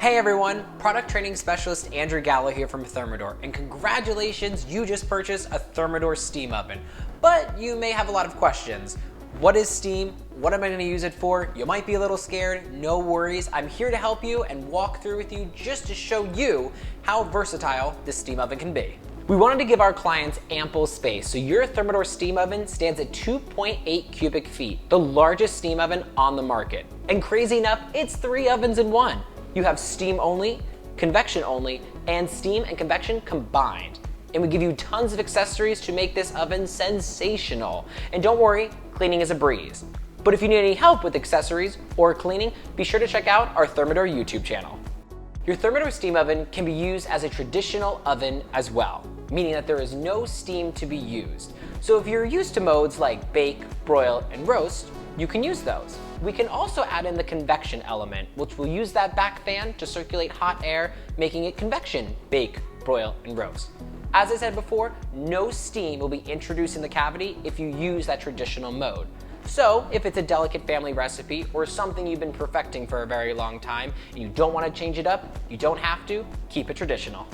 Hey everyone, product training specialist Andrew Gallo here from Thermador, and congratulations, you just purchased a Thermador Steam Oven. But you may have a lot of questions. What is steam? What am I going to use it for? You might be a little scared. No worries. I'm here to help you and walk through with you just to show you how versatile this steam oven can be. We wanted to give our clients ample space, so your Thermador Steam Oven stands at 2.8 cubic feet, the largest steam oven on the market. And crazy enough, it's 3 ovens in one. You have steam only, convection only, and steam and convection combined. And we give you tons of accessories to make this oven sensational. And don't worry, cleaning is a breeze. But if you need any help with accessories or cleaning, be sure to check out our Thermador YouTube channel. Your Thermador Steam Oven can be used as a traditional oven as well, meaning that there is no steam to be used. So if you're used to modes like bake, broil, and roast, you can use those. We can also add in the convection element, which will use that back fan to circulate hot air, making it convection, bake, broil, and roast. As I said before, no steam will be introduced in the cavity if you use that traditional mode. So if it's a delicate family recipe or something you've been perfecting for a very long time and you don't want to change it up, you don't have to, keep it traditional.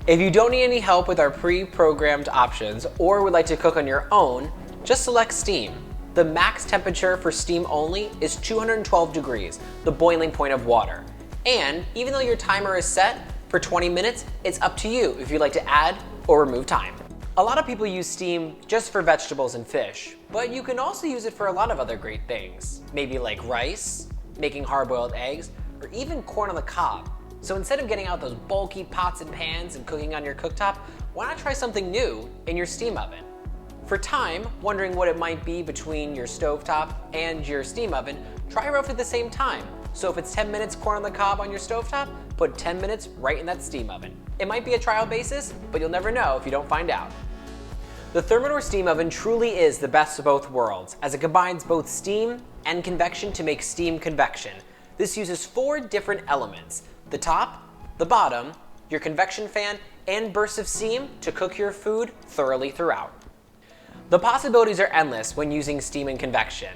If you don't need any help with our pre-programmed options or would like to cook on your own, just select steam. The max temperature for steam only is 212 degrees, the boiling point of water. And even though your timer is set for 20 minutes, it's up to you if you'd like to add or remove time. A lot of people use steam just for vegetables and fish, but you can also use it for a lot of other great things. Maybe like rice, making hard-boiled eggs, or even corn on the cob. So instead of getting out those bulky pots and pans and cooking on your cooktop, why not try something new in your steam oven? For time, wondering what it might be between your stovetop and your steam oven, try both at the same time. So if it's 10 minutes corn on the cob on your stovetop, put 10 minutes right in that steam oven. It might be a trial basis, but you'll never know if you don't find out. The Thermador Steam Oven truly is the best of both worlds, as it combines both steam and convection to make steam convection. This uses 4 different elements: the top, the bottom, your convection fan, and bursts of steam to cook your food thoroughly throughout. The possibilities are endless when using steam and convection.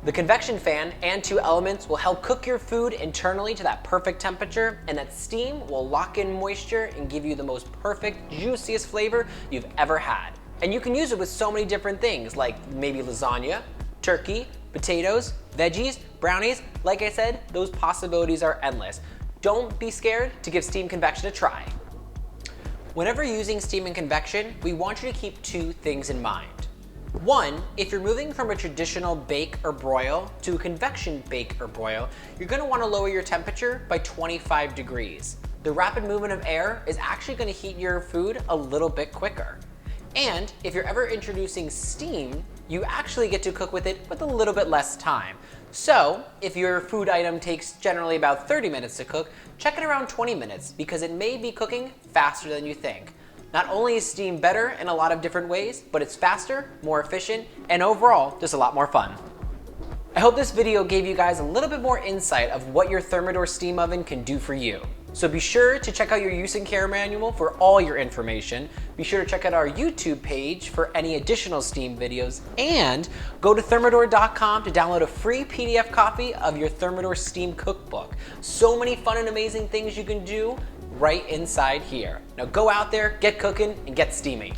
The convection fan and 2 elements will help cook your food internally to that perfect temperature, and that steam will lock in moisture and give you the most perfect, juiciest flavor you've ever had. And you can use it with so many different things, like maybe lasagna, turkey, potatoes, veggies, brownies. Like I said, those possibilities are endless. Don't be scared to give steam convection a try. Whenever using steam and convection, we want you to keep 2 things in mind. 1, if you're moving from a traditional bake or broil to a convection bake or broil, you're going to want to lower your temperature by 25 degrees. The rapid movement of air is actually going to heat your food a little bit quicker. And if you're ever introducing steam, you actually get to cook with it with a little bit less time. So if your food item takes generally about 30 minutes to cook, check it around 20 minutes because it may be cooking faster than you think. Not only is steam better in a lot of different ways, but it's faster, more efficient, and overall, just a lot more fun. I hope this video gave you guys a little bit more insight of what your Thermador Steam Oven can do for you. So be sure to check out your use and care manual for all your information. Be sure to check out our YouTube page for any additional steam videos, and go to thermador.com to download a free PDF copy of your Thermador Steam Cookbook. So many fun and amazing things you can do right inside here. Now go out there, get cooking, and get steaming.